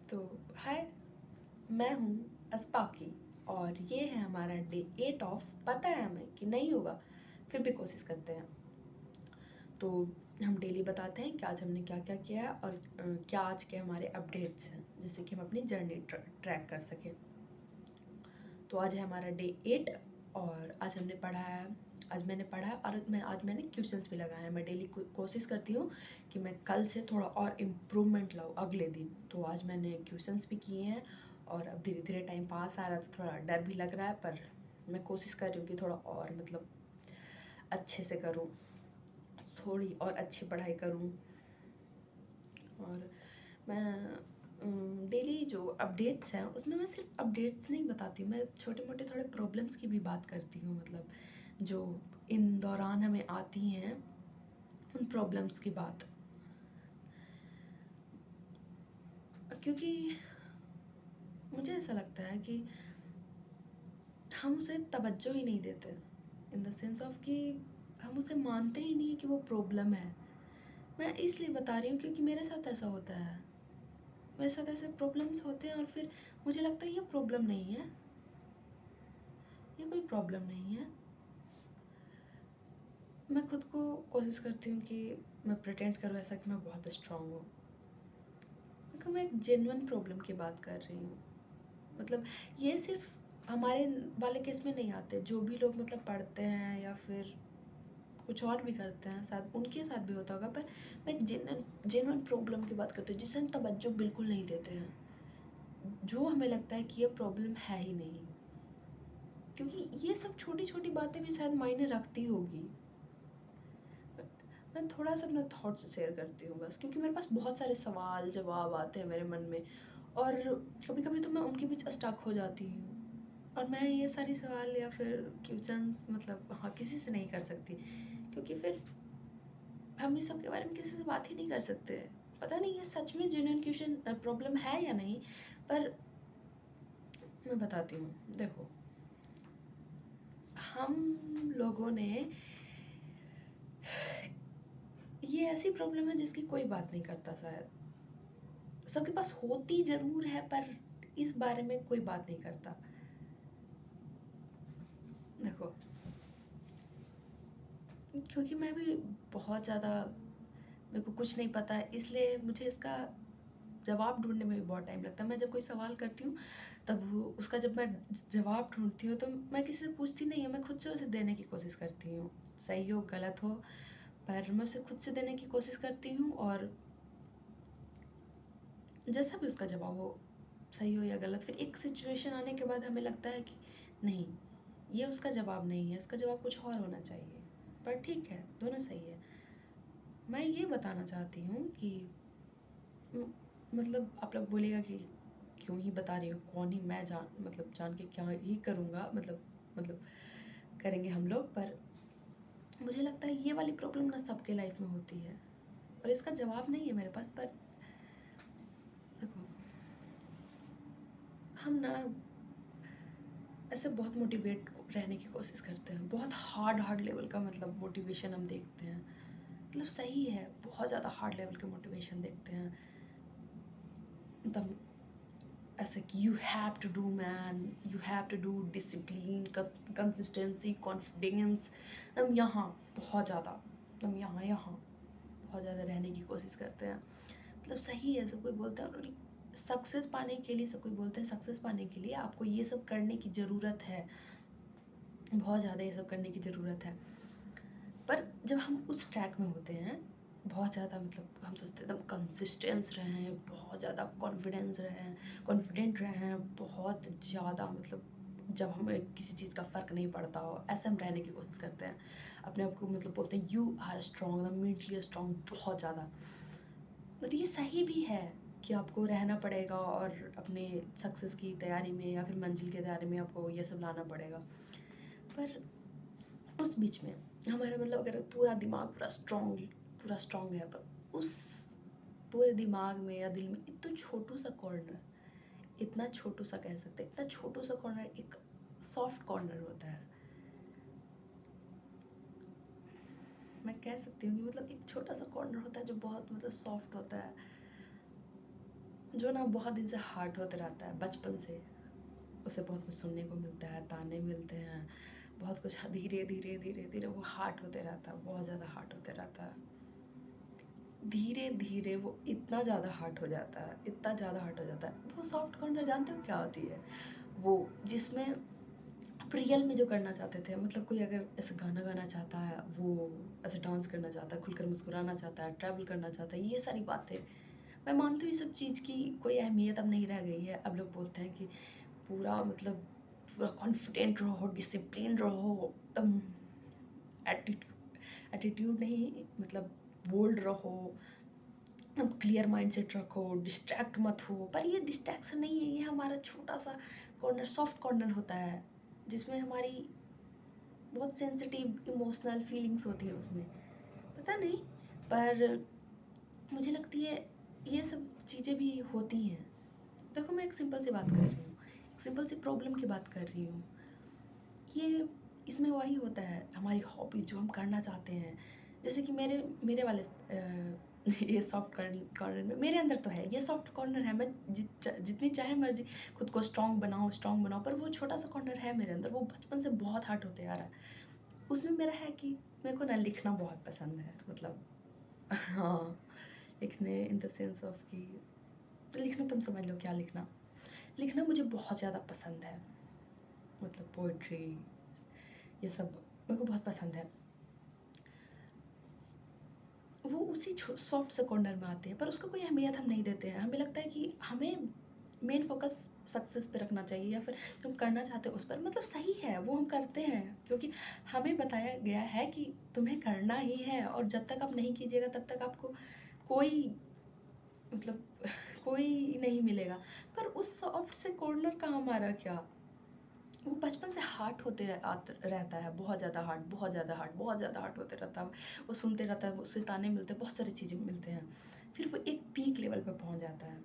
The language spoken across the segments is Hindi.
तो हाय, मैं हूँ अस्पाकी और ये है हमारा डे 8 ऑफ। पता है हमें कि नहीं होगा, फिर भी कोशिश करते हैं। तो हम डेली बताते हैं कि आज हमने क्या क्या किया है और क्या आज के हमारे अपडेट्स हैं, जिससे कि हम अपनी जर्नी ट्रैक कर सकें। तो आज है हमारा डे 8 और आज हमने पढ़ा है, आज मैंने पढ़ा है और आज मैंने क्वेश्चंस भी लगाए हैं। मैं डेली कोशिश करती हूँ कि मैं कल से थोड़ा और इम्प्रूवमेंट लाऊँ अगले दिन। तो आज मैंने क्वेश्चंस भी किए हैं और अब धीरे धीरे टाइम पास आ रहा है, तो थोड़ा डर भी लग रहा है, पर मैं कोशिश कर रही हूँ कि थोड़ा और मतलब अच्छे से करूँ, थोड़ी और अच्छी पढ़ाई करूँ। और मैं डेली जो अपडेट्स हैं उसमें मैं सिर्फ अपडेट्स नहीं बताती हूँ, मैं छोटे मोटे थोड़े प्रॉब्लम्स की भी बात करती हूँ। मतलब जो इन दौरान हमें आती हैं उन प्रॉब्लम्स की बात, क्योंकि मुझे ऐसा लगता है कि हम उसे तवज्जो ही नहीं देते, इन द सेंस ऑफ कि हम उसे मानते ही नहीं कि वो प्रॉब्लम है। मैं इसलिए बता रही हूँ क्योंकि मेरे साथ ऐसा होता है, मेरे साथ ऐसे प्रॉब्लम्स होते हैं और फिर मुझे लगता है ये प्रॉब्लम नहीं है, ये कोई प्रॉब्लम नहीं है। मैं खुद को कोशिश करती हूँ कि मैं प्रिटेंड करूँ ऐसा कि मैं बहुत स्ट्रॉन्ग हूँ, क्योंकि मैं एक जेन्युइन प्रॉब्लम की बात कर रही हूँ। मतलब ये सिर्फ हमारे वाले केस में नहीं आते, जो भी लोग मतलब पढ़ते हैं या फिर कुछ और भी करते हैं साथ, उनके साथ भी होता होगा। पर मैं एक जेन्युइन प्रॉब्लम की बात करती हूँ जिसे हम तवज्जो बिल्कुल नहीं देते हैं, जो हमें लगता है कि ये प्रॉब्लम है ही नहीं, क्योंकि ये सब छोटी छोटी बातें भी शायद मायने रखती होगी। मैं थोड़ा सा अपना थॉट्स शेयर करती हूँ बस, क्योंकि मेरे पास बहुत सारे सवाल जवाब आते हैं मेरे मन में, और कभी कभी तो मैं उनके बीच स्टक हो जाती हूँ। और मैं ये सारी सवाल या फिर क्वेश्चंस मतलब हाँ किसी से नहीं कर सकती, क्योंकि फिर हम इस सब के बारे में किसी से बात ही नहीं कर सकते। पता नहीं ये सच में जेन्युइन क्वेश्चन प्रॉब्लम है या नहीं, पर मैं बताती हूँ। देखो, हम लोगों ने, ये ऐसी प्रॉब्लम है जिसकी कोई बात नहीं करता शायद, सबके पास होती ज़रूर है पर इस बारे में कोई बात नहीं करता। देखो, क्योंकि मैं भी बहुत ज़्यादा, मेरे को कुछ नहीं पता है, इसलिए मुझे इसका जवाब ढूँढने में भी बहुत टाइम लगता है। मैं जब कोई सवाल करती हूँ तब वो उसका जब मैं जवाब ढूँढती हूँ तो मैं किसी से पूछती नहीं हूँ, मैं खुद से उसे देने की कोशिश करती हूँ। सही हो गलत हो, पर मैं उसे खुद से देने की कोशिश करती हूँ, और जैसा भी उसका जवाब हो, सही हो या गलत, फिर एक सिचुएशन आने के बाद हमें लगता है कि नहीं, ये उसका जवाब नहीं है, इसका जवाब कुछ और होना चाहिए। पर ठीक है, दोनों सही है। मैं ये बताना चाहती हूँ कि मतलब आप लोग बोलेगा कि क्यों ही बता रही हो, कौन ही मैं जान के क्या ही करूँगा, मतलब करेंगे हम लोग। पर मुझे लगता है ये वाली प्रॉब्लम ना सबके लाइफ में होती है, और इसका जवाब नहीं है मेरे पास। पर देखो, हम ना ऐसे बहुत मोटिवेट रहने की कोशिश करते हैं, बहुत हार्ड लेवल का मतलब मोटिवेशन हम देखते हैं। मतलब सही है, बहुत ज़्यादा हार्ड लेवल के मोटिवेशन देखते हैं, मतलब ऐसे कि you have to do man, you have to do discipline, consistency, confidence. हम यहाँ बहुत ज़्यादा, हम यहाँ बहुत ज़्यादा रहने की कोशिश करते हैं। मतलब सही है, सब कोई बोलता है, और सक्सेस पाने के लिए सब कोई बोलते हैं सक्सेस पाने के लिए आपको ये सब करने की ज़रूरत है, बहुत ज़्यादा ये सब करने की ज़रूरत है। पर जब हम उस ट्रैक में होते हैं, बहुत ज़्यादा मतलब हम सोचते हैं एकदम कंसिस्टेंस रहे हैं, बहुत ज़्यादा कॉन्फिडेंट रहे हैं, बहुत ज़्यादा मतलब जब हमें किसी चीज़ का फ़र्क नहीं पड़ता हो, ऐसे हम रहने की कोशिश करते हैं। अपने आप को मतलब बोलते हैं you are strong, mentally strong, बहुत ज़्यादा। मतलब ये सही भी है कि आपको रहना पड़ेगा और अपने सक्सेस की तैयारी में या फिर मंजिल की तैयारी में आपको ये सब लाना पड़ेगा। पर उस बीच में हमारा मतलब अगर पूरा दिमाग पूरा स्ट्रॉन्ग है, पर उस पूरे दिमाग में या दिल में इतना छोटू सा कॉर्नर, इतना छोटू सा कह सकते हैं, इतना छोटू सा कॉर्नर, एक सॉफ्ट कॉर्नर होता है। मैं कह सकती हूँ कि मतलब एक छोटा सा कॉर्नर होता है जो बहुत मतलब सॉफ्ट होता है, जो ना बहुत दिन से हार्ट होते रहता है बचपन से, उसे बहुत कुछ सुनने को मिलता है, ताने मिलते हैं, बहुत कुछ धीरे धीरे धीरे धीरे वो हार्ट होते रहता है, बहुत ज़्यादा हार्ट होते रहता है। धीरे धीरे वो इतना ज़्यादा हार्ट हो जाता है, इतना ज़्यादा हार्ट हो जाता है। वो सॉफ्ट कॉर्नर जानते हो क्या होती है? वो जिसमें आप रियल में जो करना चाहते थे, मतलब कोई अगर ऐसे गाना गाना चाहता है, वो ऐसे डांस करना चाहता है, खुलकर मुस्कुराना चाहता है, ट्रैवल करना चाहता है, ये सारी बातें मैं मानती हूँ। ये सब चीज़ की कोई अहमियत अब नहीं रह गई है। अब लोग बोलते हैं कि पूरा मतलब पूरा कॉन्फिडेंट रहो, डिसिप्लिन रहो, एटीट्यूड एटीट्यूड नहीं, मतलब बोल्ड रहो, अब क्लियर माइंडसेट रखो, डिस्ट्रैक्ट मत हो। पर ये डिस्ट्रैक्शन नहीं है, ये हमारा छोटा सा कॉर्नर, सॉफ्ट कॉर्नर होता है, जिसमें हमारी बहुत सेंसिटिव इमोशनल फीलिंग्स होती है उसमें, पता नहीं। पर मुझे लगती है ये सब चीज़ें भी होती हैं। देखो मैं एक सिंपल सी बात कर रही हूँ, एक सिंपल सी प्रॉब्लम की बात कर रही हूँ। ये इसमें वही होता है, हमारी हॉबीज़ जो हम करना चाहते हैं, जैसे कि मेरे मेरे वाले ये सॉफ्ट कॉर्नर में मेरे अंदर तो है, ये सॉफ्ट कॉर्नर है। मैं जितनी चाहे मर्जी खुद को स्ट्रॉन्ग बनाओ, पर वो छोटा सा कॉर्नर है मेरे अंदर, वो बचपन से बहुत हार्ट होते आ रहा है। उसमें मेरा है कि मेरे को ना लिखना बहुत पसंद है, मतलब हाँ, लिखने इन द सेंस ऑफ कि लिखना, तुम समझ लो क्या लिखना। लिखना मुझे बहुत ज़्यादा पसंद है, मतलब पोइट्री, ये सब मेरे को बहुत पसंद है। वो उसी सॉफ्ट से कॉर्नर में आते हैं, पर उसका कोई अहमियत हम नहीं देते हैं। हमें लगता है कि हमें मेन फोकस सक्सेस पे रखना चाहिए, या फिर जो हम करना चाहते हैं उस पर, मतलब सही है वो हम करते हैं क्योंकि हमें बताया गया है कि तुम्हें करना ही है, और जब तक आप नहीं कीजिएगा तब तक आपको कोई मतलब कोई नहीं मिलेगा। पर उस सॉफ्ट से कॉर्नर का हमारा क्या, वो बचपन से हार्ट होते रहता है, बहुत ज़्यादा हार्ट, बहुत ज़्यादा हार्ट, बहुत ज़्यादा हार्ट होते रहता है। वो सुनते रहता है, उससे ताने मिलते हैं, बहुत सारी चीज़ें मिलते हैं। फिर वो एक पीक लेवल पे पहुंच जाता है,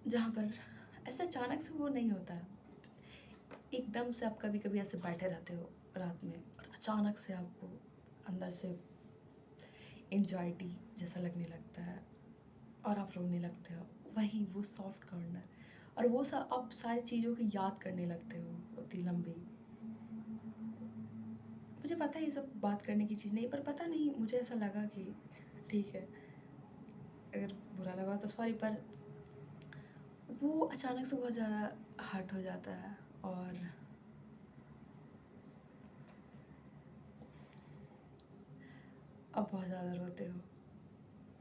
जहाँ पर ऐसे अचानक से वो नहीं होता है। एकदम से आप कभी कभी ऐसे बैठे रहते हो रात में, और अचानक से आपको अंदर से एंजाइटी जैसा लगने लगता है, और आप रोने लगते हो। वही वो सॉफ्ट कॉर्नर, और वो सब आप सारी चीज़ों को याद करने लगते हो उतनी लंबी। मुझे पता है ये सब बात करने की चीज़ नहीं, पर पता नहीं मुझे ऐसा लगा कि ठीक है, अगर बुरा लगा तो सॉरी, पर वो अचानक से बहुत ज़्यादा हर्ट हो जाता है। और अब बहुत ज़्यादा रोते हो,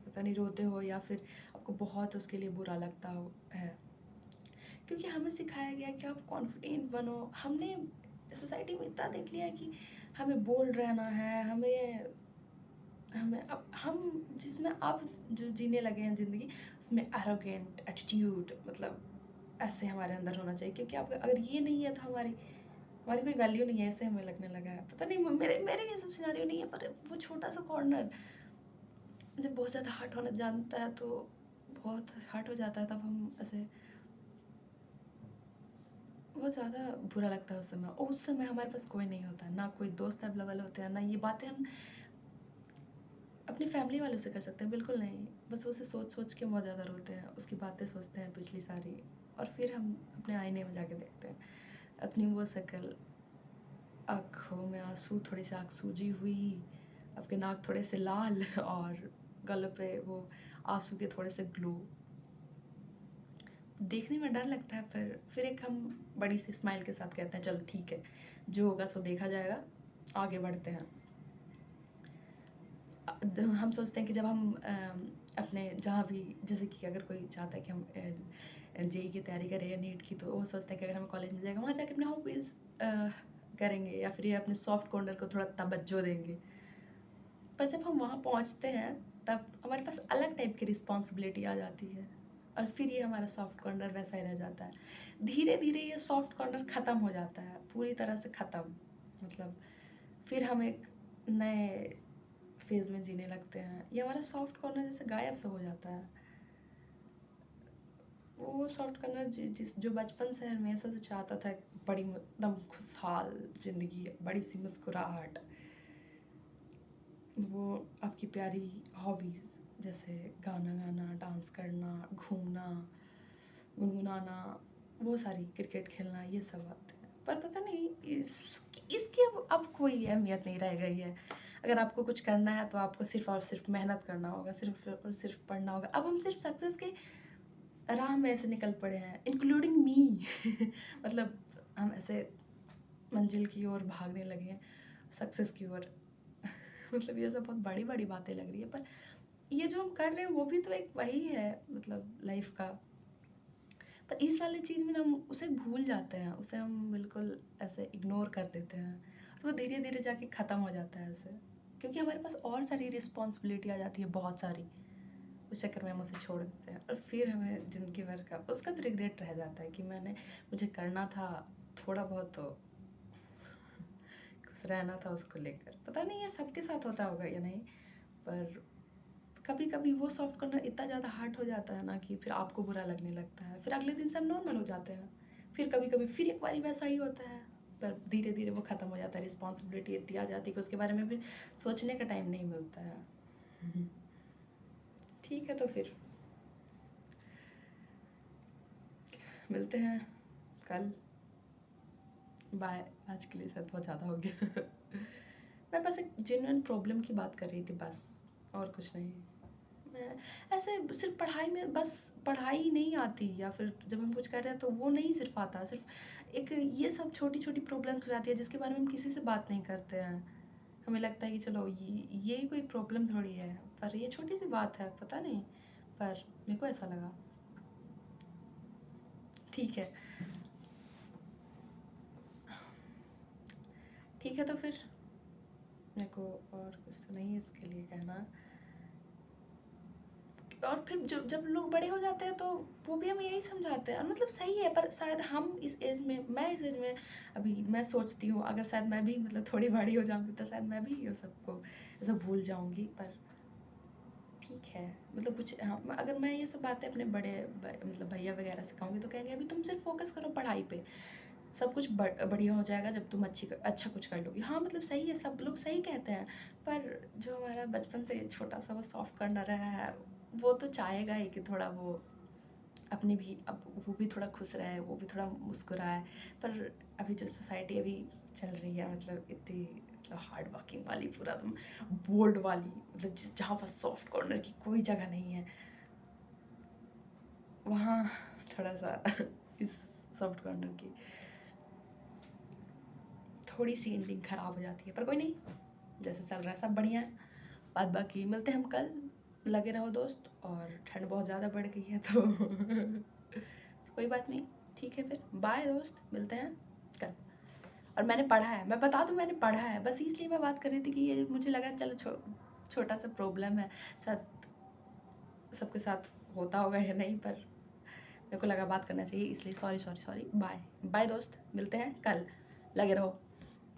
पता नहीं रोते हो या फिर आपको बहुत उसके लिए बुरा लगता हो है, क्योंकि हमें सिखाया गया कि आप कॉन्फिडेंट बनो। हमने सोसाइटी में इतना देख लिया है कि हमें बोल्ड रहना है, हमें हमें अब हम जिसमें अब जो जीने लगे हैं ज़िंदगी, उसमें एरोगेंट एटीट्यूड, मतलब ऐसे हमारे अंदर होना चाहिए, क्योंकि आप अगर ये नहीं है तो हमारी हमारी कोई वैल्यू नहीं है, ऐसे हमें लगने लगा है। पता नहीं मेरे मेरे ये सब सिनेरियो नहीं है, पर वो छोटा सा कॉर्नर जब बहुत ज़्यादा हर्ट होना जानता है तो बहुत हर्ट हो जाता है, तब हम ऐसे बहुत ज़्यादा बुरा लगता है उस समय। और उस समय हमारे पास कोई नहीं होता, ना कोई दोस्त अवेलेबल होते हैं, ना ये बातें हम अपनी फैमिली वालों से कर सकते हैं, बिल्कुल नहीं। बस उसे सोच सोच के बहुत ज़्यादा रोते हैं, उसकी बातें सोचते हैं पिछली सारी, और फिर हम अपने आईने में जाके देखते हैं अपनी वो शक्ल, आँखों में आंसू, थोड़ी सी आँख सूजी हुई, आपके नाक थोड़े से लाल, और गलों पे वो आंसू के थोड़े से ग्लो। देखने में डर लगता है, पर फिर एक हम बड़ी सी स्माइल के साथ कहते हैं चलो ठीक है, जो होगा सो देखा जाएगा, आगे बढ़ते हैं। हम सोचते हैं कि जब हम अपने जहाँ भी, जैसे कि अगर कोई चाहता है कि हम जेई की तैयारी करें या नीट की, तो वो सोचते हैं कि अगर हमें कॉलेज मिल जाएगा वहाँ जाके अपने हॉबीज़ करेंगे, या फिर ये अपने सॉफ्ट कॉर्नर को थोड़ा तवज्जो देंगे। पर जब हम वहाँ पहुँचते हैं तब हमारे पास अलग टाइप की रिस्पॉन्सिबिलिटी आ जाती है, और फिर ये हमारा सॉफ्ट कॉर्नर वैसा ही रह जाता है। धीरे धीरे ये सॉफ्ट कॉर्नर ख़त्म हो जाता है, पूरी तरह से ख़त्म, मतलब फिर हम एक नए फेज़ में जीने लगते हैं। ये हमारा सॉफ्ट कॉर्नर जैसे गायब सा हो जाता है। वो सॉफ्ट कॉर्नर जिस जो बचपन से हमेशा से चाहता था, बड़ी एकदम खुशहाल ज़िंदगी, बड़ी सी मुस्कुराहट, वो आपकी प्यारी हॉबीज़ जैसे गाना गाना, डांस करना, घूमना, गुनगुनाना, वो सारी, क्रिकेट खेलना, ये सब आते हैं। पर पता नहीं इसकी अब कोई अहमियत नहीं रह गई है। अगर आपको कुछ करना है तो आपको सिर्फ़ और सिर्फ़ मेहनत करना होगा, सिर्फ़ और सिर्फ़ पढ़ना होगा। अब हम सिर्फ़ सक्सेस के राह में ऐसे निकल पड़े हैं, इंक्लूडिंग मी। मतलब हम ऐसे मंजिल की ओर भागने लगे हैं, सक्सेस की ओर। मतलब ये सब बहुत बड़ी-बड़ी बातें लग रही है, पर ये जो हम कर रहे हैं वो भी तो एक वही है, मतलब लाइफ़ का। पर इस वाली चीज़ में ना हम उसे भूल जाते हैं, उसे हम बिल्कुल ऐसे इग्नोर कर देते हैं और वो धीरे-धीरे जाके ख़त्म हो जाता है ऐसे। क्योंकि हमारे पास और सारी रिस्पॉन्सिबिलिटी आ जाती है, बहुत सारी। उस चक्कर में हम उसे छोड़ देते हैं और फिर हमें ज़िंदगी भर का उसका तो रिग्रेट रह जाता है कि मुझे करना था, थोड़ा बहुत तो खुश रहना था उसको लेकर। पता नहीं ये सबके साथ होता होगा या नहीं, पर कभी-कभी वो सॉफ्ट कॉर्नर इतना ज़्यादा हार्ड हो जाता है ना कि फिर आपको बुरा लगने लगता है। फिर अगले दिन सब नॉर्मल हो जाते हैं। फिर कभी-कभी फिर एक बारी वैसा ही होता है, पर धीरे-धीरे वो ख़त्म हो जाता है। रिस्पॉन्सिबिलिटी इतनी आ जाती है कि उसके बारे में फिर सोचने का टाइम नहीं मिलता है। ठीक है, तो फिर मिलते हैं कल। बाय। आज के लिए शायद बहुत ज़्यादा हो गया। मैं बस एक जेन्युइन प्रॉब्लम की बात कर रही थी बस, और कुछ नहीं। मैं ऐसे सिर्फ पढ़ाई में बस पढ़ाई ही नहीं आती, या फिर जब हम कुछ कर रहे हैं तो वो नहीं सिर्फ आता, सिर्फ एक ये सब छोटी छोटी प्रॉब्लम्स हो जाती है जिसके बारे में हम किसी से बात नहीं करते हैं। हमें लगता है कि चलो ये कोई प्रॉब्लम थोड़ी है, पर ये छोटी सी बात है, पता नहीं, पर मेरे को ऐसा लगा। ठीक है, ठीक है, तो फिर मेरे को और कुछ तो नहीं है इसके लिए कहना। और फिर जब जब लोग बड़े हो जाते हैं तो वो भी हमें यही समझाते हैं, और मतलब सही है, पर शायद हम इस एज में, मैं इस एज में अभी मैं सोचती हूँ अगर शायद मैं भी मतलब थोड़ी बड़ी हो जाऊँगी तो शायद मैं भी ये सबको ऐसा भूल जाऊँगी। पर ठीक है, मतलब कुछ हाँ, अगर मैं ये सब बातें अपने मतलब भैया वगैरह से कहूँगी तो कहेंगे अभी तुम सिर्फ फोकस करो पढ़ाई पे, सब कुछ बढ़िया हो जाएगा जब तुम अच्छा कुछ कर लोगी। हाँ, मतलब सही है, सब लोग सही कहते हैं, पर जो हमारा बचपन से छोटा सा वो सॉफ्ट कॉर्नर रहा है, वो तो चाहेगा ही कि थोड़ा वो अपनी भी, अब वो भी थोड़ा खुश रहे, वो भी थोड़ा मुस्कुराए। पर अभी जो सोसाइटी अभी चल रही है, मतलब इतनी मतलब हार्ड वर्किंग वाली, पूरा एकदम बोल्ड वाली, मतलब जहाँ पर सॉफ्ट कॉर्नर की कोई जगह नहीं है, वहाँ थोड़ा सा इस सॉफ्ट कॉर्नर की थोड़ी सी एंडिंग ख़राब हो जाती है। पर कोई नहीं, जैसे चल रहा है सब बढ़िया है। बाद बाकी मिलते हैं हम कल। लगे रहो दोस्त, और ठंड बहुत ज़्यादा बढ़ गई है तो कोई बात नहीं, ठीक है, फिर बाय दोस्त, मिलते हैं कल। और मैंने पढ़ा है, मैं बता दूं, मैंने पढ़ा है, बस इसलिए मैं बात कर रही थी कि ये मुझे लगा चलो छोटा सा प्रॉब्लम है, शायद सबके साथ होता होगा या नहीं, पर मेरे को लगा बात करना चाहिए, इसलिए sorry sorry sorry. Bye bye दोस्त, मिलते हैं कल, लगे रहो।